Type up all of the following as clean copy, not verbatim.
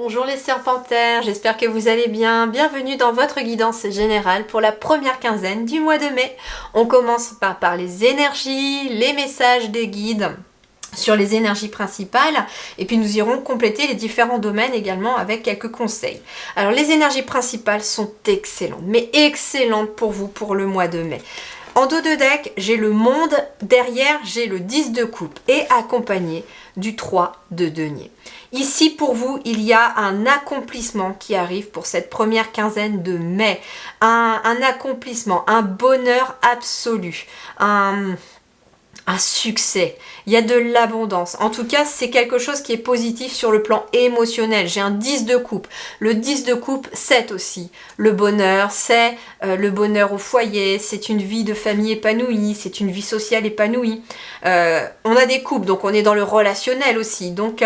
bonjour les serpentaires, j'espère que vous allez bien. Bienvenue dans votre guidance générale pour la première quinzaine du mois de mai. On commence par les énergies, les messages des guides sur les énergies principales et puis nous irons compléter les différents domaines également avec quelques conseils. Alors les énergies principales sont excellentes, mais excellentes pour vous pour le mois de mai. En dos de deck, j'ai le monde, derrière j'ai le 10 de coupe et accompagné du 3 de denier. Ici pour vous, il y a un accomplissement qui arrive pour cette première quinzaine de mai. Un accomplissement, un bonheur absolu, un succès, il y a de l'abondance. En tout cas, c'est quelque chose qui est positif sur le plan émotionnel. J'ai un 10 de coupe. Le 10 de coupe, c'est aussi le bonheur, c'est le bonheur au foyer, c'est une vie de famille épanouie, c'est une vie sociale épanouie. On a des couples, donc on est dans le relationnel aussi. Donc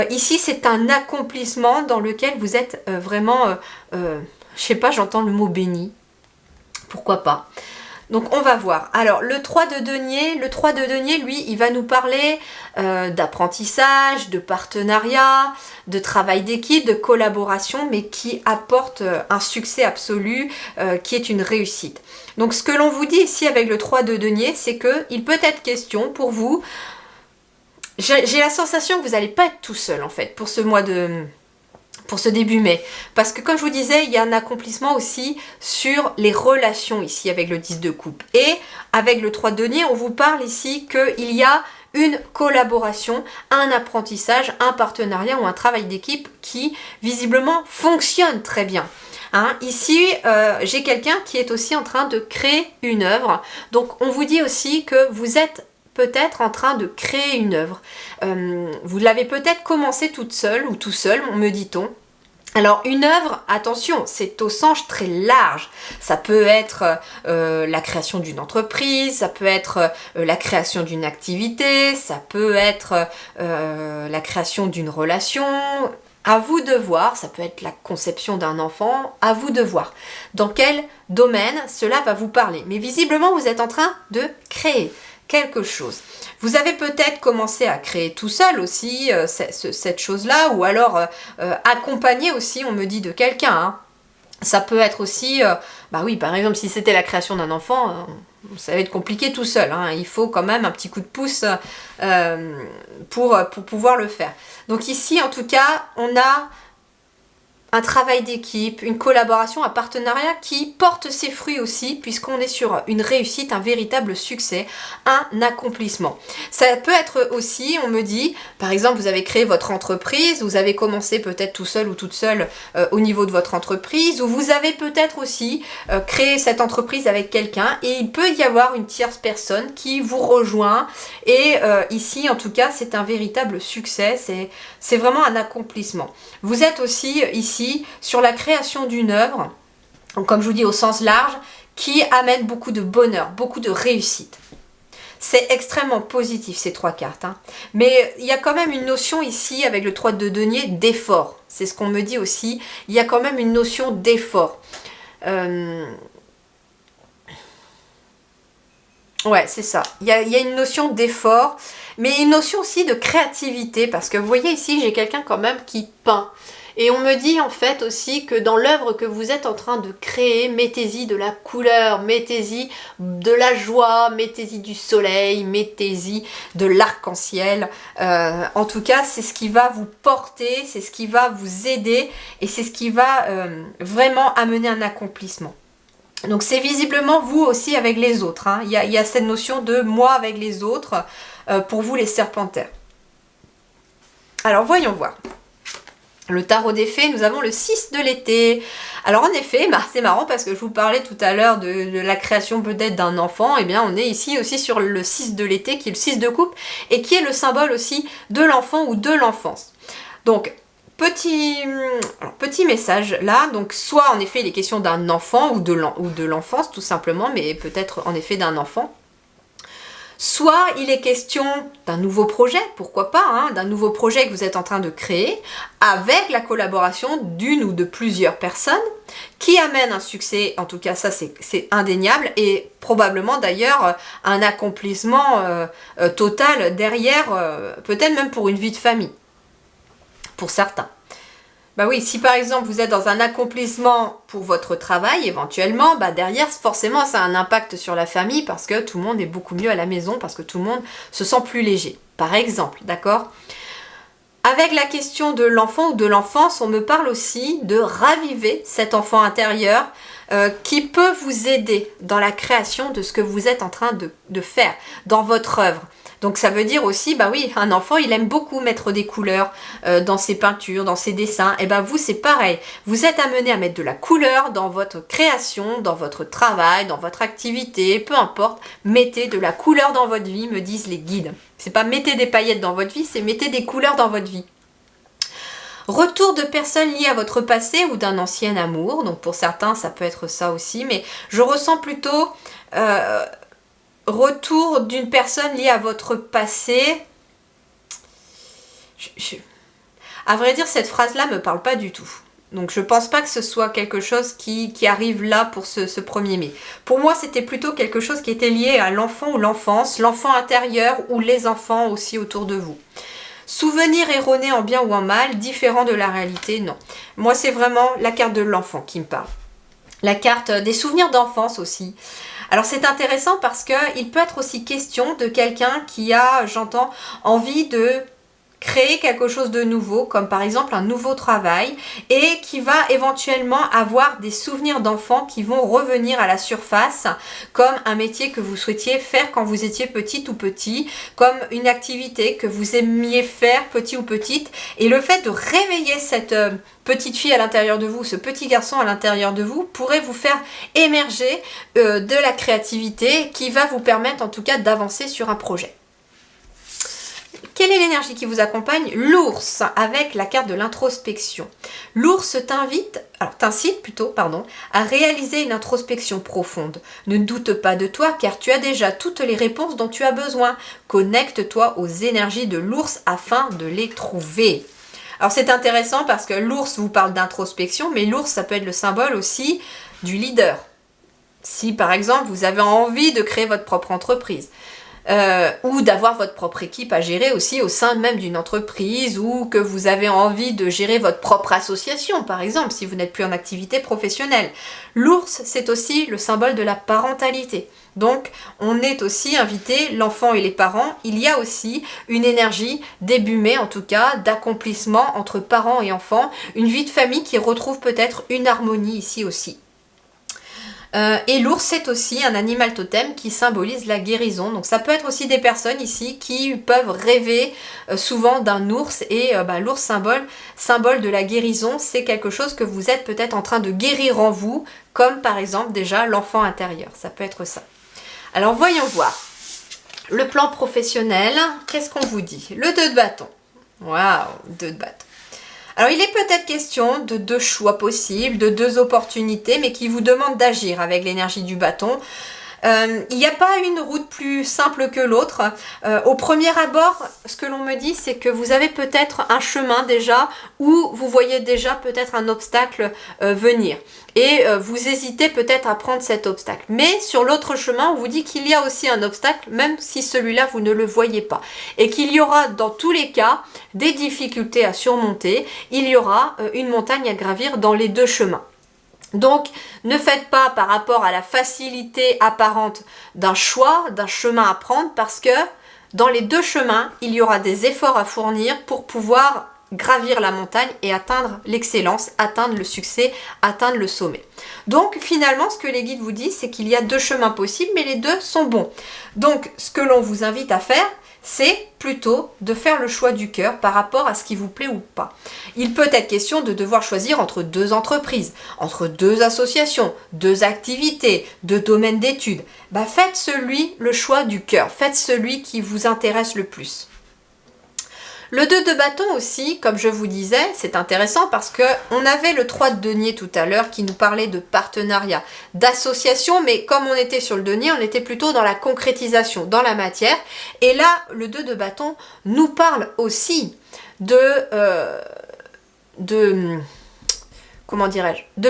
ici, c'est un accomplissement dans lequel vous êtes vraiment, je sais pas, j'entends le mot béni. Pourquoi pas ? Donc on va voir. Alors le 3 de denier, lui, il va nous parler d'apprentissage, de partenariat, de travail d'équipe, de collaboration, mais qui apporte un succès absolu, qui est une réussite. Donc ce que l'on vous dit ici avec le 3 de denier, c'est qu'il peut être question pour vous, j'ai la sensation que vous n'allez pas être tout seul en fait pour ce début mai. Parce que comme je vous disais, il y a un accomplissement aussi sur les relations ici avec le 10 de coupe. Et avec le 3 de denier, on vous parle ici qu'il y a une collaboration, un apprentissage, un partenariat ou un travail d'équipe qui visiblement fonctionne très bien. Ici, j'ai quelqu'un qui est aussi en train de créer une œuvre. Donc on vous dit aussi que vous êtes peut-être en train de créer une œuvre. Vous l'avez peut-être commencé toute seule ou tout seul, me dit-on. Alors une œuvre, attention, c'est au sens très large. Ça peut être la création d'une entreprise, ça peut être la création d'une activité, ça peut être la création d'une relation. À vous de voir, ça peut être la conception d'un enfant, à vous de voir dans quel domaine cela va vous parler. Mais visiblement, vous êtes en train de créer quelque chose. Vous avez peut-être commencé à créer tout seul aussi cette chose-là, ou alors accompagné aussi, on me dit, de quelqu'un. Ça peut être aussi, oui, par exemple, si c'était la création d'un enfant, ça va être compliqué tout seul. Il faut quand même un petit coup de pouce pour pouvoir le faire. Donc ici, en tout cas, on a un travail d'équipe, une collaboration, un partenariat qui porte ses fruits aussi, puisqu'on est sur une réussite, un véritable succès, un accomplissement. Ça peut être aussi, on me dit, par exemple, vous avez créé votre entreprise, vous avez commencé peut-être tout seul ou toute seule au niveau de votre entreprise, ou vous avez peut-être aussi créé cette entreprise avec quelqu'un, et il peut y avoir une tierce personne qui vous rejoint, et ici, en tout cas, c'est un véritable succès, c'est vraiment un accomplissement. Vous êtes aussi ici sur la création d'une œuvre, comme je vous dis au sens large, qui amène beaucoup de bonheur, beaucoup de réussite. C'est extrêmement positif ces trois cartes. Mais il y a quand même une notion ici avec le 3 de denier d'effort. C'est ce qu'on me dit aussi. Il y a quand même une notion d'effort. Ouais, c'est ça. Il y a une notion d'effort, mais une notion aussi de créativité. Parce que vous voyez ici, j'ai quelqu'un quand même qui peint. Et on me dit en fait aussi que dans l'œuvre que vous êtes en train de créer, mettez-y de la couleur, mettez-y de la joie, mettez-y du soleil, mettez-y de l'arc-en-ciel. En tout cas, c'est ce qui va vous porter, c'est ce qui va vous aider et c'est ce qui va vraiment amener un accomplissement. Donc c'est visiblement vous aussi avec les autres. Il y a cette notion de moi avec les autres pour vous les serpentaires. Alors voyons voir. Le tarot des fées, nous avons le 6 de l'été. Alors en effet, c'est marrant parce que je vous parlais tout à l'heure de la création peut-être d'un enfant. Et bien on est ici aussi sur le 6 de l'été qui est le 6 de coupe et qui est le symbole aussi de l'enfant ou de l'enfance. Donc petit message là, donc soit en effet il est question d'un enfant ou de l'enfance tout simplement, mais peut-être en effet d'un enfant. Soit il est question d'un nouveau projet, pourquoi pas, d'un nouveau projet que vous êtes en train de créer avec la collaboration d'une ou de plusieurs personnes qui amène un succès, en tout cas ça c'est indéniable et probablement d'ailleurs un accomplissement total derrière, peut-être même pour une vie de famille, pour certains. Bah oui, si par exemple vous êtes dans un accomplissement pour votre travail, éventuellement, bah derrière, forcément, ça a un impact sur la famille parce que tout le monde est beaucoup mieux à la maison, parce que tout le monde se sent plus léger. Par exemple, d'accord ? Avec la question de l'enfant ou de l'enfance, on me parle aussi de raviver cet enfant intérieur qui peut vous aider dans la création de ce que vous êtes en train de faire dans votre œuvre. Donc ça veut dire aussi, bah oui, un enfant, il aime beaucoup mettre des couleurs dans ses peintures, dans ses dessins. Et ben vous, c'est pareil. Vous êtes amené à mettre de la couleur dans votre création, dans votre travail, dans votre activité, peu importe. Mettez de la couleur dans votre vie, me disent les guides. C'est pas mettez des paillettes dans votre vie, c'est mettez des couleurs dans votre vie. Retour de personnes liées à votre passé ou d'un ancien amour. Donc pour certains, ça peut être ça aussi. Mais je ressens plutôt retour d'une personne liée à votre passé. À vrai dire, cette phrase-là me parle pas du tout. Donc je pense pas que ce soit quelque chose qui arrive là pour ce 1er mai. Pour moi, c'était plutôt quelque chose qui était lié à l'enfant ou l'enfance, l'enfant intérieur ou les enfants aussi autour de vous. Souvenirs erronés en bien ou en mal, différents de la réalité, non. Moi, c'est vraiment la carte de l'enfant qui me parle. La carte des souvenirs d'enfance aussi. Alors c'est intéressant parce qu'il peut être aussi question de quelqu'un qui a, j'entends, envie de créer quelque chose de nouveau, comme par exemple un nouveau travail, et qui va éventuellement avoir des souvenirs d'enfants qui vont revenir à la surface, comme un métier que vous souhaitiez faire quand vous étiez petite ou petit, comme une activité que vous aimiez faire petit ou petite, et le fait de réveiller cette petite fille à l'intérieur de vous, ce petit garçon à l'intérieur de vous, pourrait vous faire émerger de la créativité qui va vous permettre en tout cas d'avancer sur un projet. Quelle est l'énergie qui vous accompagne? L'ours, avec la carte de l'introspection. L'ours t'incite plutôt, à réaliser une introspection profonde. Ne doute pas de toi car tu as déjà toutes les réponses dont tu as besoin. Connecte-toi aux énergies de l'ours afin de les trouver. Alors c'est intéressant parce que l'ours vous parle d'introspection, mais l'ours ça peut être le symbole aussi du leader. Si par exemple vous avez envie de créer votre propre entreprise, ou d'avoir votre propre équipe à gérer aussi au sein même d'une entreprise, ou que vous avez envie de gérer votre propre association par exemple si vous n'êtes plus en activité professionnelle. L'ours c'est aussi le symbole de la parentalité. Donc on est aussi invité, l'enfant et les parents, il y a aussi une énergie début mai en tout cas, d'accomplissement entre parents et enfants, une vie de famille qui retrouve peut-être une harmonie ici aussi. Et l'ours, c'est aussi un animal totem qui symbolise la guérison. Donc ça peut être aussi des personnes ici qui peuvent rêver souvent d'un ours. Et l'ours, symbole de la guérison, c'est quelque chose que vous êtes peut-être en train de guérir en vous, comme par exemple déjà l'enfant intérieur. Ça peut être ça. Alors voyons voir. Le plan professionnel, qu'est-ce qu'on vous dit? Le 2 de bâton. Waouh, 2 de bâton. Alors il est peut-être question de 2 choix possibles, de 2 opportunités, mais qui vous demandent d'agir avec l'énergie du bâton. Il n'y a pas une route plus simple que l'autre. Au premier abord, ce que l'on me dit, c'est que vous avez peut-être un chemin déjà où vous voyez déjà peut-être un obstacle venir. Et vous hésitez peut-être à prendre cet obstacle. Mais sur l'autre chemin, on vous dit qu'il y a aussi un obstacle, même si celui-là, vous ne le voyez pas. Et qu'il y aura dans tous les cas des difficultés à surmonter. Il y aura une montagne à gravir dans les 2 chemins. Donc, ne faites pas par rapport à la facilité apparente d'un choix, d'un chemin à prendre, parce que dans les 2 chemins, il y aura des efforts à fournir pour pouvoir gravir la montagne et atteindre l'excellence, atteindre le succès, atteindre le sommet. Donc, finalement, ce que les guides vous disent, c'est qu'il y a 2 chemins possibles, mais les 2 sont bons. Donc, ce que l'on vous invite à faire, c'est plutôt de faire le choix du cœur par rapport à ce qui vous plaît ou pas. Il peut être question de devoir choisir entre 2 entreprises, entre 2 associations, 2 activités, 2 domaines d'études. Faites le choix du cœur, faites celui qui vous intéresse le plus. Le 2 de bâton aussi, comme je vous disais, c'est intéressant parce qu'on avait le 3 de denier tout à l'heure qui nous parlait de partenariat, d'association, mais comme on était sur le denier, on était plutôt dans la concrétisation, dans la matière. Et là, le 2 de bâton nous parle aussi de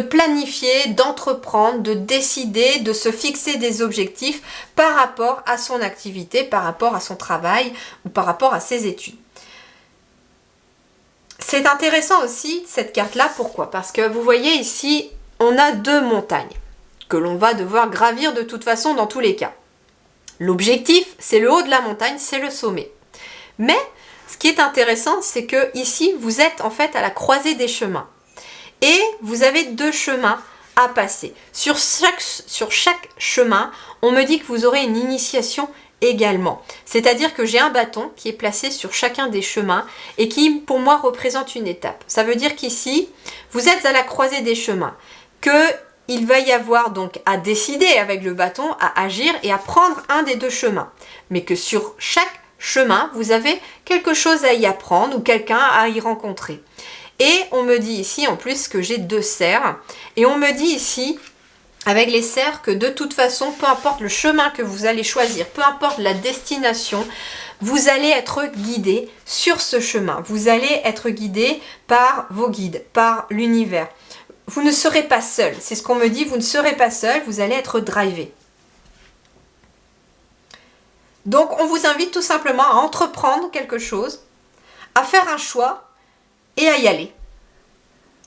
planifier, d'entreprendre, de décider, de se fixer des objectifs par rapport à son activité, par rapport à son travail ou par rapport à ses études. C'est intéressant aussi cette carte-là, pourquoi? Parce que vous voyez ici, on a 2 montagnes que l'on va devoir gravir de toute façon dans tous les cas. L'objectif, c'est le haut de la montagne, c'est le sommet. Mais ce qui est intéressant, c'est que ici, vous êtes en fait à la croisée des chemins. Et vous avez 2 chemins à passer. Sur chaque chemin, on me dit que vous aurez une initiation également. C'est-à-dire que j'ai un bâton qui est placé sur chacun des chemins et qui, pour moi, représente une étape. Ça veut dire qu'ici, vous êtes à la croisée des chemins, qu'il va y avoir donc à décider avec le bâton, à agir et à prendre un des 2 chemins. Mais que sur chaque chemin, vous avez quelque chose à y apprendre ou quelqu'un à y rencontrer. Et on me dit ici en plus que j'ai 2 cerfs. Et on me dit ici, avec les cerfs, que de toute façon, peu importe le chemin que vous allez choisir, peu importe la destination, vous allez être guidé sur ce chemin. Vous allez être guidé par vos guides, par l'univers. Vous ne serez pas seul. C'est ce qu'on me dit, vous ne serez pas seul, vous allez être drivé. Donc on vous invite tout simplement à entreprendre quelque chose, à faire un choix et à y aller.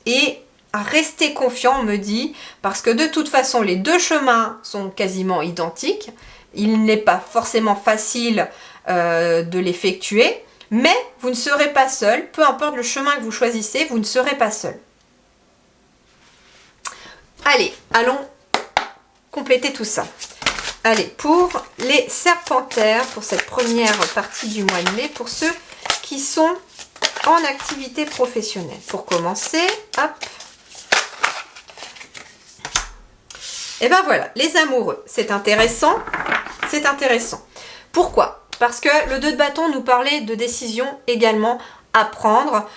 Et à rester confiant, on me dit, parce que de toute façon, les 2 chemins sont quasiment identiques. Il n'est pas forcément facile de l'effectuer, mais vous ne serez pas seul. Peu importe le chemin que vous choisissez, vous ne serez pas seul. Allez, allons compléter tout ça. Allez, pour les serpentaires, pour cette première partie du mois de mai, pour ceux qui sont en activité professionnelle. Pour commencer, hop. Et ben voilà, les amoureux, c'est intéressant, c'est intéressant. Pourquoi? Parce que le 2 de bâton nous parlait de décision également à prendre.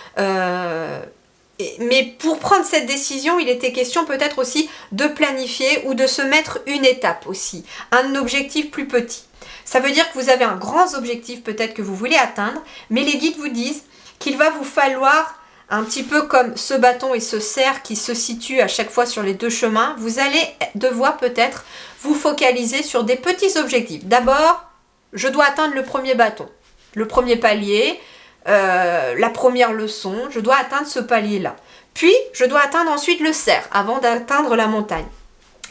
Mais pour prendre cette décision, il était question peut-être aussi de planifier ou de se mettre une étape aussi, un objectif plus petit. Ça veut dire que vous avez un grand objectif peut-être que vous voulez atteindre, mais les guides vous disent qu'il va vous falloir, un petit peu comme ce bâton et ce cerf qui se situent à chaque fois sur les 2 chemins, vous allez devoir peut-être vous focaliser sur des petits objectifs. D'abord, je dois atteindre le premier bâton, le premier palier, la première leçon, je dois atteindre ce palier-là. Puis, je dois atteindre ensuite le cerf avant d'atteindre la montagne.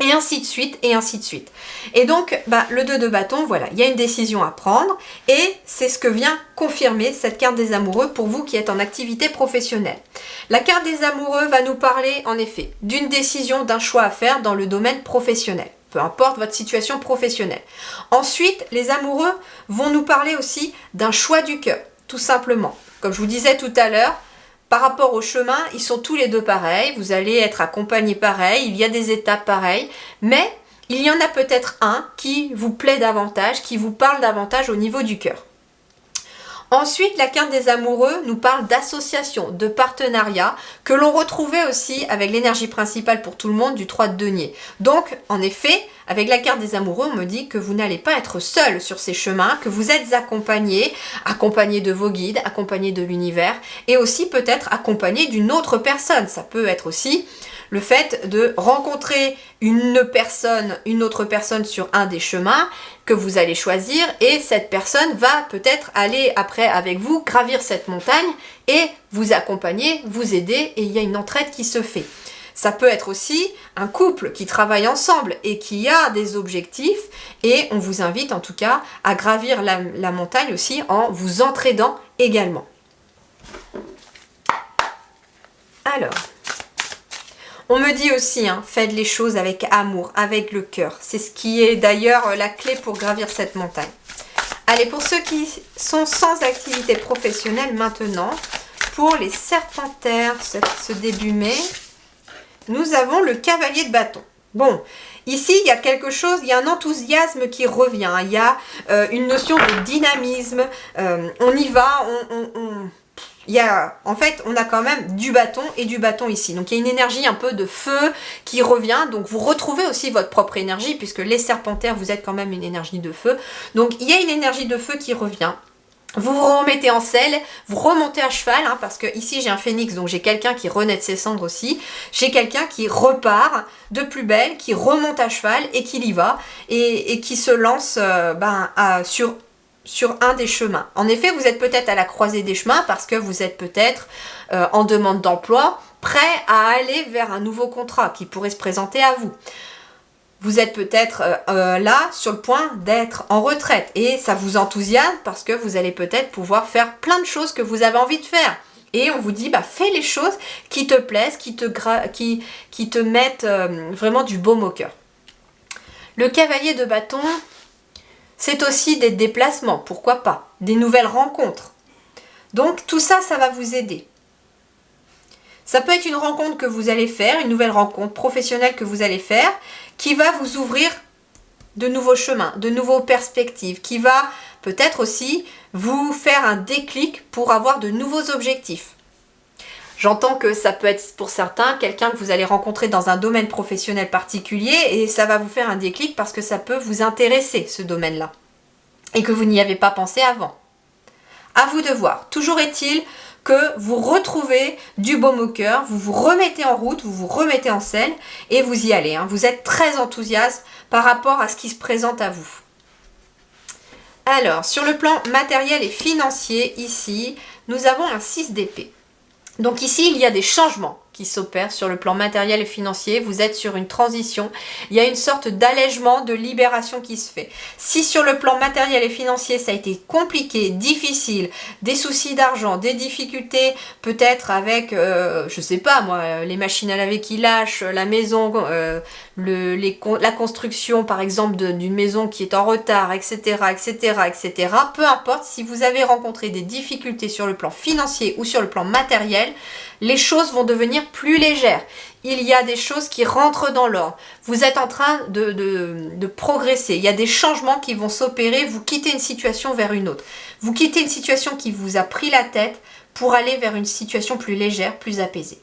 Et ainsi de suite, et ainsi de suite. Et donc, le 2 de bâton, voilà, il y a une décision à prendre. Et c'est ce que vient confirmer cette carte des amoureux pour vous qui êtes en activité professionnelle. La carte des amoureux va nous parler, en effet, d'une décision, d'un choix à faire dans le domaine professionnel. Peu importe votre situation professionnelle. Ensuite, les amoureux vont nous parler aussi d'un choix du cœur, tout simplement. Comme je vous disais tout à l'heure, par rapport au chemin, ils sont tous les 2 pareils, vous allez être accompagnés pareil, il y a des étapes pareilles, mais il y en a peut-être un qui vous plaît davantage, qui vous parle davantage au niveau du cœur. Ensuite, la carte des amoureux nous parle d'association, de partenariat, que l'on retrouvait aussi avec l'énergie principale pour tout le monde du 3 de denier. Donc, en effet, avec la carte des amoureux, on me dit que vous n'allez pas être seul sur ces chemins, que vous êtes accompagné de vos guides, accompagné de l'univers, et aussi peut-être accompagné d'une autre personne. Ça peut être aussi le fait de rencontrer une autre personne sur un des chemins que vous allez choisir, et cette personne va peut-être aller après avec vous gravir cette montagne et vous accompagner, vous aider, et il y a une entraide qui se fait. Ça peut être aussi un couple qui travaille ensemble et qui a des objectifs, et on vous invite en tout cas à gravir la montagne aussi en vous entraidant également. Alors, on me dit aussi, faites les choses avec amour, avec le cœur. C'est ce qui est d'ailleurs la clé pour gravir cette montagne. Allez, pour ceux qui sont sans activité professionnelle maintenant, pour les serpentaires, ce début mai, nous avons le cavalier de bâton. Bon, ici, il y a quelque chose, il y a un enthousiasme qui revient, il y a une notion de dynamisme, on y va, en fait, on a quand même du bâton et du bâton ici. Donc, il y a une énergie un peu de feu qui revient. Donc, vous retrouvez aussi votre propre énergie, puisque les serpentaires, vous êtes quand même une énergie de feu. Donc, il y a une énergie de feu qui revient. Vous vous remettez en selle, vous remontez à cheval, parce que ici j'ai un phénix, donc j'ai quelqu'un qui renaît de ses cendres aussi. J'ai quelqu'un qui repart de plus belle, qui remonte à cheval et qui y va, et qui se lance sur sur un des chemins. En effet, vous êtes peut-être à la croisée des chemins parce que vous êtes peut-être en demande d'emploi, prêt à aller vers un nouveau contrat qui pourrait se présenter à vous. Vous êtes peut-être là sur le point d'être en retraite et ça vous enthousiasme parce que vous allez peut-être pouvoir faire plein de choses que vous avez envie de faire. Et on vous dit, bah, fais les choses qui te plaisent, qui te mettent vraiment du baume au cœur. Le cavalier de bâton, c'est aussi des déplacements, pourquoi pas, des nouvelles rencontres. Donc tout ça, ça va vous aider. Ça peut être une rencontre que vous allez faire, une nouvelle rencontre professionnelle que vous allez faire, qui va vous ouvrir de nouveaux chemins, de nouvelles perspectives, qui va peut-être aussi vous faire un déclic pour avoir de nouveaux objectifs. J'entends que ça peut être pour certains quelqu'un que vous allez rencontrer dans un domaine professionnel particulier et ça va vous faire un déclic parce que ça peut vous intéresser, ce domaine-là, et que vous n'y avez pas pensé avant. À vous de voir. Toujours est-il que vous retrouvez du baume au cœur, vous vous remettez en route, vous vous remettez en selle et vous y allez. Vous êtes très enthousiaste par rapport à ce qui se présente à vous. Alors, sur le plan matériel et financier, ici, nous avons un 6 d'épée. Donc ici, il y a des changements qui s'opèrent sur le plan matériel et financier. Vous êtes sur une transition. Il y a une sorte d'allègement, de libération qui se fait. Si sur le plan matériel et financier, ça a été compliqué, difficile, des soucis d'argent, des difficultés peut-être avec, je sais pas moi, les machines à laver qui lâchent, la maison, la construction par exemple d'une maison qui est en retard, etc., etc., etc. Peu importe, si vous avez rencontré des difficultés sur le plan financier ou sur le plan matériel, les choses vont devenir plus légères. Il y a des choses qui rentrent dans l'ordre. Vous êtes en train de progresser. Il y a des changements qui vont s'opérer. Vous quittez une situation vers une autre. Vous quittez une situation qui vous a pris la tête pour aller vers une situation plus légère, plus apaisée.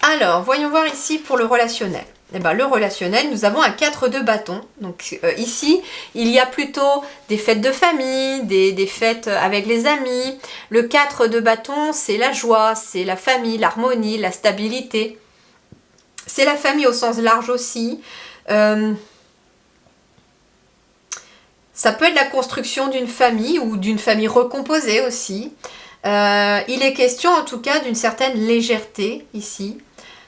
Alors, voyons voir ici pour le relationnel. Eh ben, le relationnel, nous avons un 4 de bâton. Donc ici, il y a plutôt des fêtes de famille, des fêtes avec les amis. Le 4 de bâton, c'est la joie, c'est la famille, l'harmonie, la stabilité. C'est la famille au sens large aussi. Ça peut être la construction d'une famille ou d'une famille recomposée aussi. Il est question en tout cas d'une certaine légèreté ici.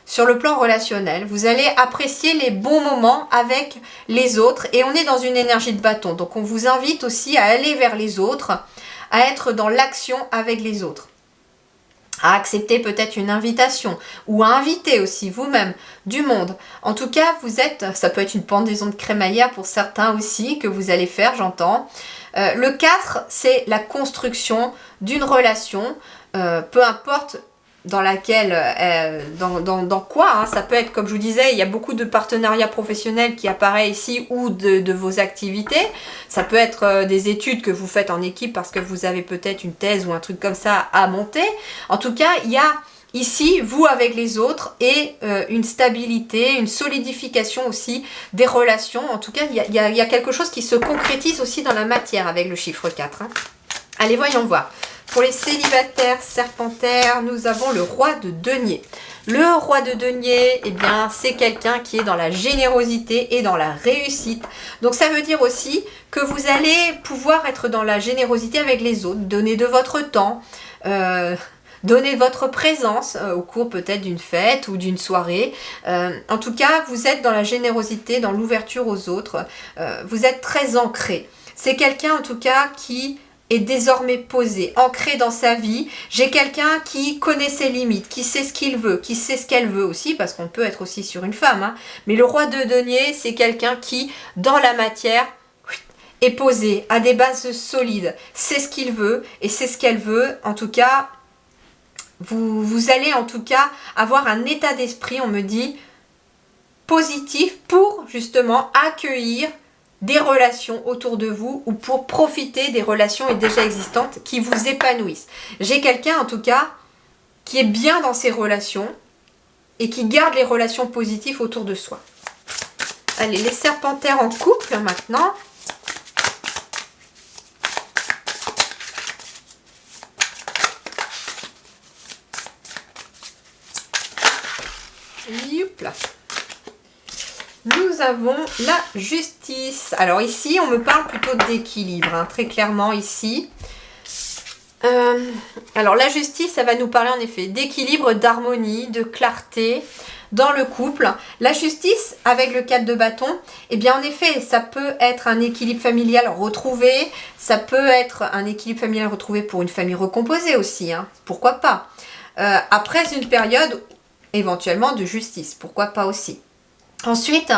Sur le plan relationnel, vous allez apprécier les bons moments avec les autres et on est dans une énergie de bâton. Donc on vous invite aussi à aller vers les autres, à être dans l'action avec les autres, à accepter peut-être une invitation ou à inviter aussi vous-même du monde. En tout cas, ça peut être une pendaison de crémaillère pour certains aussi que vous allez faire, j'entends. Le 4, c'est la construction d'une relation, peu importe dans laquelle, dans quoi, hein, ça peut être, comme je vous disais, il y a beaucoup de partenariats professionnels qui apparaissent ici ou de vos activités. Ça peut être des études que vous faites en équipe parce que vous avez peut-être une thèse ou un truc comme ça à monter. En tout cas, il y a ici, vous avec les autres et une stabilité, une solidification aussi des relations. En tout cas, il y a quelque chose qui se concrétise aussi dans la matière avec le chiffre 4. Hein. Allez, voyons voir. Pour les célibataires serpentaires, nous avons le roi de denier. Le roi de denier, eh bien, c'est quelqu'un qui est dans la générosité et dans la réussite. Donc ça veut dire aussi que vous allez pouvoir être dans la générosité avec les autres, donner de votre temps, donner votre présence au cours peut-être d'une fête ou d'une soirée. En tout cas, vous êtes dans la générosité, dans l'ouverture aux autres. Vous êtes très ancré. C'est quelqu'un en tout cas qui est désormais posé, ancré dans sa vie. J'ai quelqu'un qui connaît ses limites, qui sait ce qu'il veut, qui sait ce qu'elle veut aussi, parce qu'on peut être aussi sur une femme. Hein. Mais le roi de denier, c'est quelqu'un qui, dans la matière, est posé, a des bases solides, sait ce qu'il veut et sait ce qu'elle veut. En tout cas, vous allez en tout cas avoir un état d'esprit, on me dit, positif pour justement accueillir des relations autour de vous ou pour profiter des relations déjà existantes qui vous épanouissent. J'ai quelqu'un en tout cas qui est bien dans ses relations et qui garde les relations positives autour de soi. Allez, les serpentaires en couple maintenant. Youp là. nous avons la justice. Alors ici, on me parle plutôt d'équilibre, hein, très clairement ici. Alors la justice, ça va nous parler en effet d'équilibre, d'harmonie, de clarté dans le couple. La justice avec le 4 de bâton, eh bien en effet, ça peut être un équilibre familial retrouvé, ça peut être un équilibre familial retrouvé pour une famille recomposée aussi, hein, pourquoi pas. Après une période éventuellement de justice, pourquoi pas aussi. Ensuite,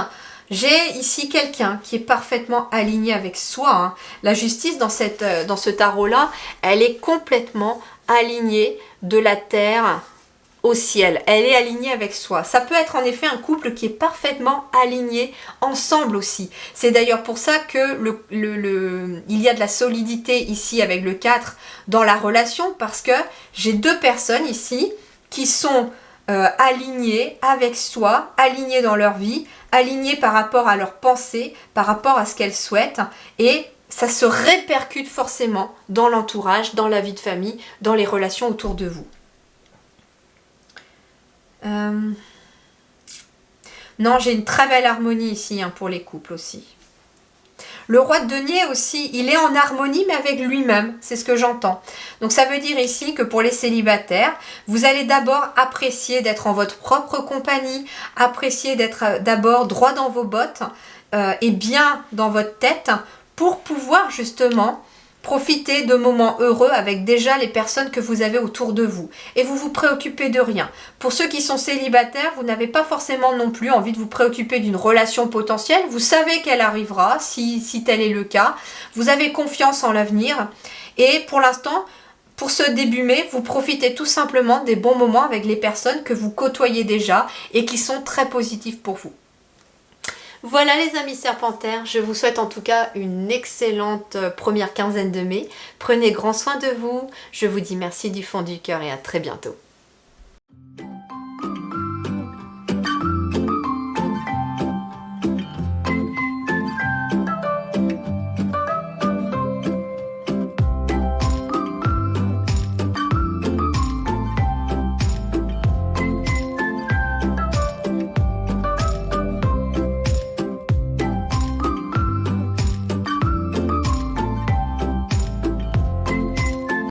j'ai ici quelqu'un qui est parfaitement aligné avec soi. Hein. La justice dans ce tarot-là, elle est complètement alignée de la terre au ciel. Elle est alignée avec soi. Ça peut être en effet un couple qui est parfaitement aligné ensemble aussi. C'est d'ailleurs pour ça que il y a de la solidité ici avec le 4 dans la relation, parce que j'ai deux personnes ici qui sont alignés avec soi, alignés dans leur vie, alignés par rapport à leurs pensées, par rapport à ce qu'elles souhaitent, et ça se répercute forcément dans l'entourage, dans la vie de famille, dans les relations autour de vous. Non, j'ai une très belle harmonie ici, hein, pour les couples aussi. Le roi de denier aussi, il est en harmonie mais avec lui-même, c'est ce que j'entends. Donc ça veut dire ici que pour les célibataires, vous allez d'abord apprécier d'être en votre propre compagnie, apprécier d'être d'abord droit dans vos bottes et bien dans votre tête pour pouvoir justement profiter de moments heureux avec déjà les personnes que vous avez autour de vous. Et vous vous préoccupez de rien. Pour ceux qui sont célibataires, vous n'avez pas forcément non plus envie de vous préoccuper d'une relation potentielle. Vous savez qu'elle arrivera, si tel est le cas. Vous avez confiance en l'avenir. Et pour l'instant, pour ce début mai, vous profitez tout simplement des bons moments avec les personnes que vous côtoyez déjà et qui sont très positives pour vous. Voilà les amis serpentaires, je vous souhaite en tout cas une excellente première quinzaine de mai. Prenez grand soin de vous, je vous dis merci du fond du cœur et à très bientôt.